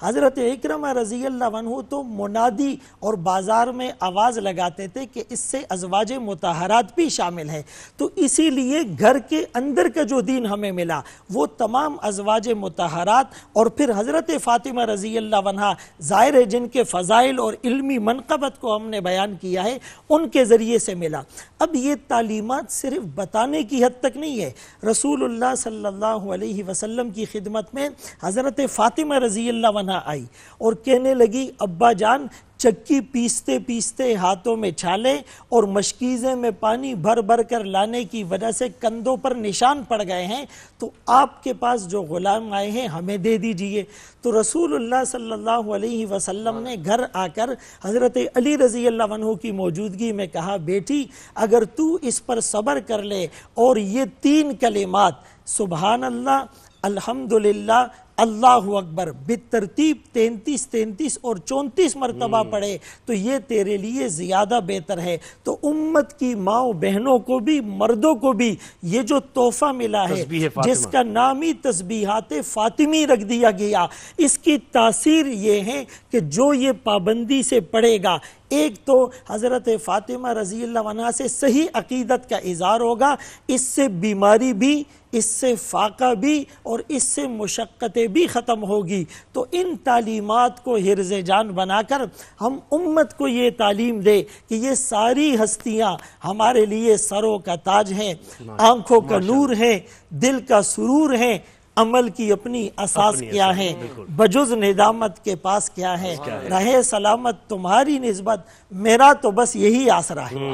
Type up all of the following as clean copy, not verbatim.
حضرت اکرمہ رضی اللہ عنہ تو منادی اور بازار میں آواز لگاتے تھے کہ اس سے ازواج مطہرات بھی شامل ہے. تو اسی لیے گھر کے اندر کا جو دین ہمیں ملا وہ تمام ازواج مطہرات اور پھر حضرت فاطمہ رضی اللہ عنہ ظاہر ہے جن کے فضائل اور علمی منقبت کو ہم نے بیان کیا ہے ان کے ذریعے سے ملا. اب یہ تعلیمات صرف بتانے کی حد تک نہیں ہے. رسول اللہ صلی اللہ علیہ وسلم کی خدمت میں حضرت فاطمہ رضی اللہ عنہ آئی اور کہنے لگی ابا جان چکی پیستے پیستے ہاتھوں میں چھالے اور مشکیزے میں پانی بھر بھر کر لانے کی وجہ سے کندھوں پر نشان پڑ گئے ہیں, تو آپ کے پاس جو غلام آئے ہیں ہمیں دے دیجئے. تو رسول اللہ صلی اللہ علیہ وسلم نے گھر آ کر حضرت علی رضی اللہ عنہ کی موجودگی میں کہا بیٹی اگر تو اس پر صبر کر لے اور یہ 3 کلمات سبحان اللہ الحمدللہ اللہ اکبر بالترتیب 33 اور 34 مرتبہ پڑھے تو یہ تیرے لیے زیادہ بہتر ہے. تو امت کی ماؤں بہنوں کو بھی مردوں کو بھی یہ جو تحفہ ملا ہے جس کا نام ہی تسبیحات فاطمی رکھ دیا گیا, اس کی تاثیر یہ ہے کہ جو یہ پابندی سے پڑھے گا, ایک تو حضرت فاطمہ رضی اللہ عنہ سے صحیح عقیدت کا اظہار ہوگا, اس سے بیماری بھی, اس سے فاقہ بھی اور اس سے مشقتیں بھی ختم ہوگی. تو ان تعلیمات کو حرز جان بنا کر ہم امت کو یہ تعلیم دے کہ یہ ساری ہستیاں ہمارے لیے سروں کا تاج ہیں, آنکھوں کا نور ہیں, دل کا سرور ہیں, عمل کی اپنی اساس کیا ہے, بجز ندامت کے پاس کیا ہے, رہے سلامت تمہاری نسبت, میرا تو بس یہی آسرا ہے.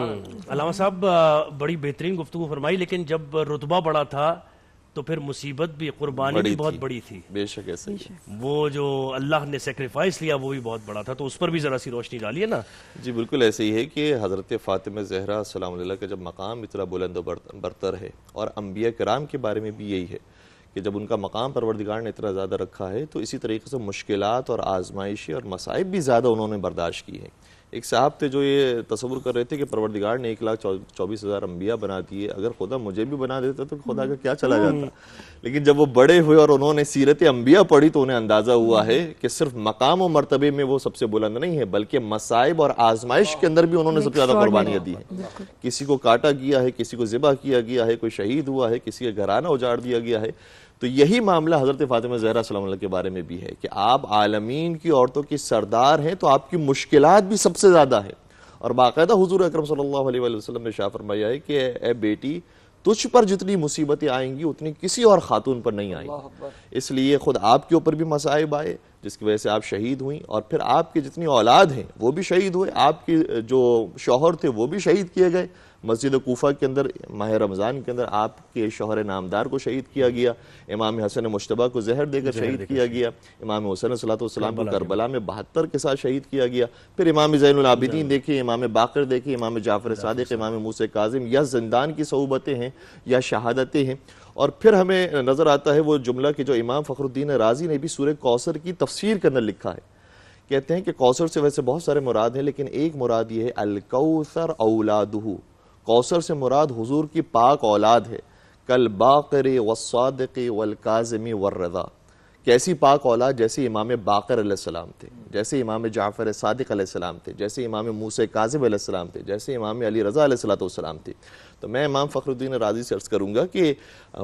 علامہ صاحب بڑی بہترین گفتگو فرمائی, لیکن جب رتبہ بڑا تھا تو پھر مصیبت بھی, قربانی بھی بہت بڑی تھی. بے شک ایسا ہی ہے. وہ جو اللہ نے سیکریفائس لیا وہ بھی بہت بڑا تھا, تو اس پر بھی ذرا سی روشنی ڈالیے نا. جی بالکل ایسے ہی ہے کہ حضرت فاطمہ زہرا السلام علیہ کا جب مقام اتنا بلند و برتر ہے, اور انبیاء کرام کے بارے میں بھی یہی ہے کہ جب ان کا مقام پروردگار نے اتنا زیادہ رکھا ہے تو اسی طریقے سے مشکلات اور آزمائشیں اور مصائب بھی زیادہ انہوں نے برداشت کی ہیں. ایک صاحب تھے جو یہ تصور کر رہے تھے کہ پروردگار نے 1,24,000 انبیاء بنا دیے, اگر خدا مجھے بھی بنا دیتا تو خدا کا کیا چلا جاتا. لیکن جب وہ بڑے ہوئے اور انہوں نے سیرت انبیاء پڑھی تو انہیں اندازہ ہوا ہے کہ صرف مقام و مرتبے میں وہ سب سے بلند نہیں ہے, بلکہ مصائب اور آزمائش کے اندر بھی انہوں نے سب سے زیادہ قربانیاں دی ہیں. کسی کو کاٹا گیا ہے, کسی کو ذبح کیا گیا ہے, کوئی شہید ہوا ہے, کسی کا گھرانہ اجاڑ دیا گیا ہے. تو یہی معاملہ حضرت فاطمہ زہرا صلی اللہ علیہ کے بارے میں بھی ہے کہ آپ عالمین کی عورتوں کی سردار ہیں, تو آپ کی مشکلات بھی سب سے زیادہ ہے. اور باقاعدہ حضور اکرم صلی اللہ علیہ وسلم نے شاء فرمایا ہے کہ اے بیٹی تجھ پر جتنی مصیبتیں آئیں گی اتنی کسی اور خاتون پر نہیں آئیں گی. اس لیے خود آپ کے اوپر بھی مصائب آئے جس کی وجہ سے آپ شہید ہوئیں, اور پھر آپ کی جتنی اولاد ہیں وہ بھی شہید ہوئے, آپ کے جو شوہر تھے وہ بھی شہید کیے گئے. مسجد کوفہ کے اندر ماہ رمضان کے اندر آپ کے شوہر نامدار کو شہید کیا گیا, امام حسن مجتبیٰ کو زہر دے کر شہید کیا گیا, امام حسین صلی اللہ علیہ وسلم کو کربلا میں 72 کے ساتھ شہید کیا گیا. پھر امام زین العابدین دیکھیں, امام باقر دیکھیں, امام جعفر صادق, امام موسیٰ کاظم, یا زندان کی صعوبتیں ہیں یا شہادتیں ہیں. اور پھر ہمیں نظر آتا ہے وہ جملہ کہ جو امام فخر الدین رازی نے بھی سورہ کوثر کی تفسیر کے اندر لکھا ہے. کہتے ہیں کہ کوثر سے ویسے بہت سارے مراد ہیں, لیکن ایک مراد یہ ہے الکوثر اولادہ, کوثر سے مراد حضور کی پاک اولاد ہے. کالباقر والصادق والکاظم والرضا, کیسی پاک اولاد, جیسے امام باقر علیہ السلام تھے, جیسے امام جعفر صادق علیہ السلام تھے, جیسے امام موسیٰ کاظم علیہ السلام تھے, جیسے امام علی رضا علیہ السلام تھے. تو میں امام فخر الدین رازی سے عرض کروں گا کہ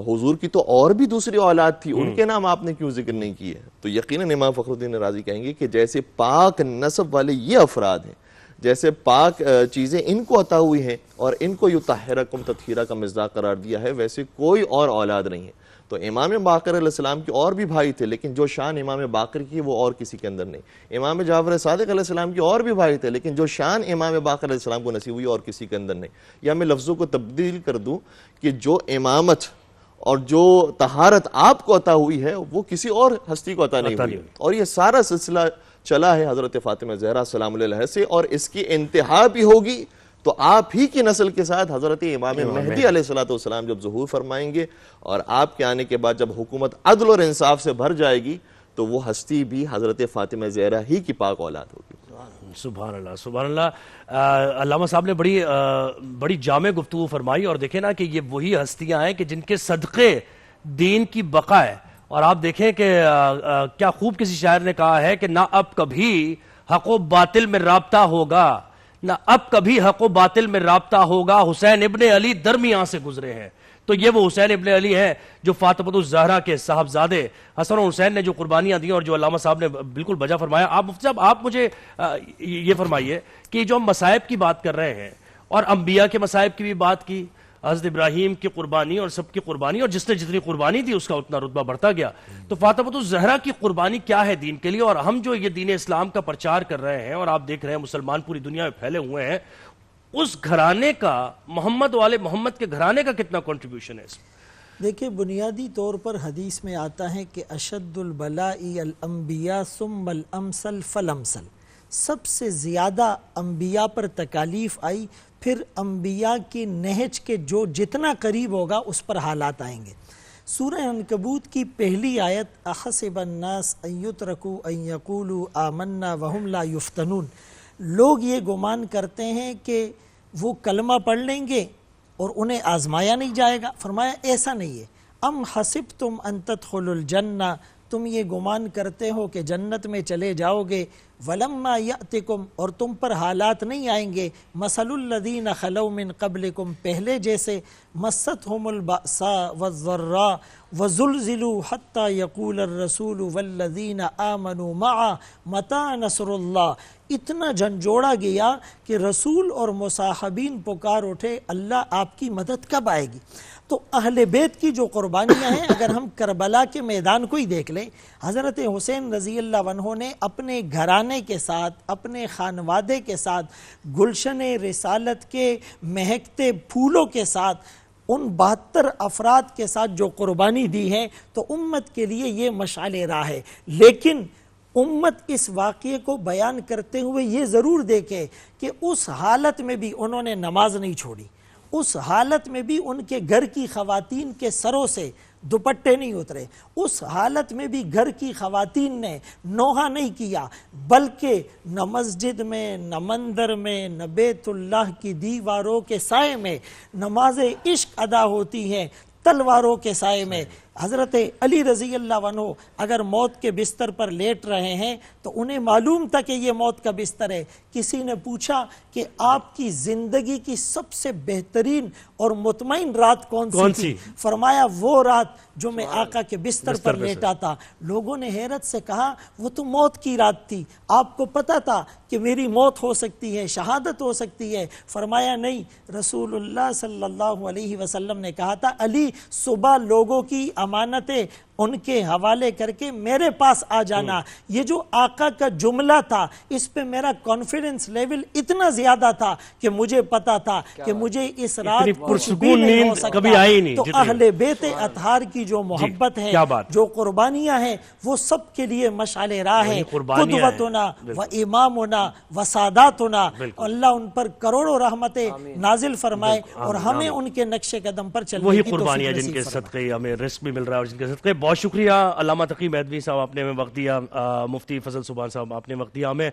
حضور کی تو اور بھی دوسری اولاد تھی, ان کے نام آپ نے کیوں ذکر نہیں کیے؟ تو یقیناً امام فخر الدین رازی کہیں گے کہ جیسے پاک نسب والے یہ افراد ہیں, جیسے پاک چیزیں ان کو عطا ہوئی ہیں اور ان کو یطہرکم تطہیرا کا مصداق قرار دیا ہے, ویسے کوئی اور اولاد نہیں ہے. تو امام باقر علیہ السلام کے اور بھی بھائی تھے, لیکن جو شان امام باقر کی وہ اور کسی کے اندر نہیں. امام جعفر صادق علیہ السلام کے اور بھی بھائی تھے, لیکن جو شان امام باقر علیہ السلام کو نصیب ہوئی اور کسی کے اندر نہیں. یا میں لفظوں کو تبدیل کر دوں کہ جو امامت اور جو طہارت آپ کو عطا ہوئی ہے وہ کسی اور ہستی کو عطا نہیں ہوئی. اور یہ سارا سلسلہ چلا ہے حضرت فاطمہ زہرا سلام علیہ سے, اور اس کی انتہا بھی ہوگی تو آپ ہی کی نسل کے ساتھ حضرت امام مہدی علیہ السلام جب ظہور فرمائیں گے, اور آپ کے آنے کے بعد جب حکومت عدل اور انصاف سے بھر جائے گی تو وہ ہستی بھی حضرت فاطمہ زہرا ہی کی پاک اولاد ہوگی. سبحان اللہ, سبحان اللہ. علامہ صاحب نے بڑی جامع گفتگو فرمائی, اور دیکھیں نا کہ یہ وہی ہستیاں ہیں کہ جن کے صدقے دین کی بقا ہے. اور آپ دیکھیں کہ کیا خوب کسی شاعر نے کہا ہے کہ نہ اب کبھی حق و باطل میں رابطہ ہوگا، نہ اب کبھی حق و باطل میں رابطہ ہوگا، حسین ابن علی درمیان سے گزرے ہیں۔ تو یہ وہ حسین ابن علی ہیں جو فاطمۃ الزہرا کے صاحبزادے حسن و حسین نے جو قربانیاں دی اور جو علامہ صاحب نے بالکل بجا فرمایا۔ آپ مفتی صاحب آپ مجھے یہ فرمائیے کہ جو ہم مصائب کی بات کر رہے ہیں اور انبیاء کے مصائب کی بھی بات کی، حضرت ابراہیم کی قربانی اور سب کی قربانی، اور جس نے جتنی قربانی دی اس کا اتنا رتبہ بڑھتا گیا، تو فاطمۃ الزہرا کی قربانی کیا ہے دین کے لیے؟ اور ہم جو یہ دین اسلام کا پرچار کر رہے ہیں اور آپ دیکھ رہے ہیں مسلمان پوری دنیا میں پھیلے ہوئے ہیں، اس گھرانے کا، محمد والے محمد کے گھرانے کا کتنا کنٹریبیوشن ہے اس میں؟ دیکھیں بنیادی طور پر حدیث میں آتا ہے کہ اشد البلاء الانبیاء ثم الامثل فالامثل، سب سے زیادہ انبیاء پر تکالیف آئی، پھر انبیاء کی نہج کے جو جتنا قریب ہوگا اس پر حالات آئیں گے۔ سورہ عنکبوت کی پہلی آیت احسب الناس ان یترکوا ان یقولوا آمنا وہم لا یفتنون، لوگ یہ گمان کرتے ہیں کہ وہ کلمہ پڑھ لیں گے اور انہیں آزمایا نہیں جائے گا۔ فرمایا ایسا نہیں ہے، ام حسبتم ان تدخلوا الجنہ، تم یہ گمان کرتے ہو کہ جنت میں چلے جاؤ گے، ولما یأتکم، اور تم پر حالات نہیں آئیں گے، مثل الذین خلو من قبلکم، پہلے جیسے، مستہم البأساء والضراء وزلزلوا حتی یقول الرسول والذین آمنوا معه متی نصر اللہ، اتنا جھنجھوڑا گیا کہ رسول اور مصاحبین پکار اٹھے اللہ آپ کی مدد کب آئے گی۔ تو اہل بیت کی جو قربانیاں ہیں، اگر ہم کربلا کے میدان کو ہی دیکھ لیں، حضرت حسین رضی اللہ عنہ نے اپنے گھرانے کے ساتھ، اپنے خانوادے کے ساتھ، گلشن رسالت کے مہکتے پھولوں کے ساتھ، ان 72 افراد کے ساتھ جو قربانی دی ہے، تو امت کے لیے یہ مشعل راہ ہے۔ لیکن امت اس واقعے کو بیان کرتے ہوئے یہ ضرور دیکھے کہ اس حالت میں بھی انہوں نے نماز نہیں چھوڑی، اس حالت میں بھی ان کے گھر کی خواتین کے سروں سے دوپٹے نہیں اترے، اس حالت میں بھی گھر کی خواتین نے نوحہ نہیں کیا، بلکہ نہ مسجد میں، نہ مندر میں، نہ بیت اللہ کی دیواروں کے سائے میں نماز عشق ادا ہوتی ہے، تلواروں کے سائے میں۔ حضرت علی رضی اللہ عنہ اگر موت کے بستر پر لیٹ رہے ہیں تو انہیں معلوم تھا کہ یہ موت کا بستر ہے۔ کسی نے پوچھا کہ آپ کی زندگی کی سب سے بہترین اور مطمئن رات کون سی تھی؟ فرمایا وہ رات جو میں آقا کے بستر پر لیٹا تھا۔ لوگوں نے حیرت سے کہا وہ تو موت کی رات تھی، آپ کو پتا تھا کہ میری موت ہو سکتی ہے، شہادت ہو سکتی ہے؟ فرمایا نہیں، رسول اللہ صلی اللہ علیہ وسلم نے کہا تھا علی صبح لوگوں کی امانتیں ان کے حوالے کر کے میرے پاس آ جانا۔ یہ جو آقا کا جملہ تھا، اس پہ میرا کانفیڈنس لیول اتنا زیادہ تھا کہ مجھے پتا تھا کہ مجھے اس رات کچھ بھی نہیں ہو سکتا۔ تو اہل بیت اطہار کی جو محبت ہے، جو قربانیاں ہیں، وہ سب کے لیے مشعل راہ ہے۔ قدوتنا و امامنا و ساداتنا، اللہ ان پر کروڑوں رحمتیں نازل فرمائے اور ہمیں ان کے نقش قدم پر چلنے کی توفیق نصیب فرمائے۔ وہی قربانیاں جن کے صدقے ہمیں رزق بھی مل رہا ہے اور جن کے صدقے۔ بہت شکریہ علامہ تقی مہدوی صاحب، آپ نے ہمیں وقت دیا، مفتی فضل سبحان صاحب آپ نے وقت دیا ہمیں۔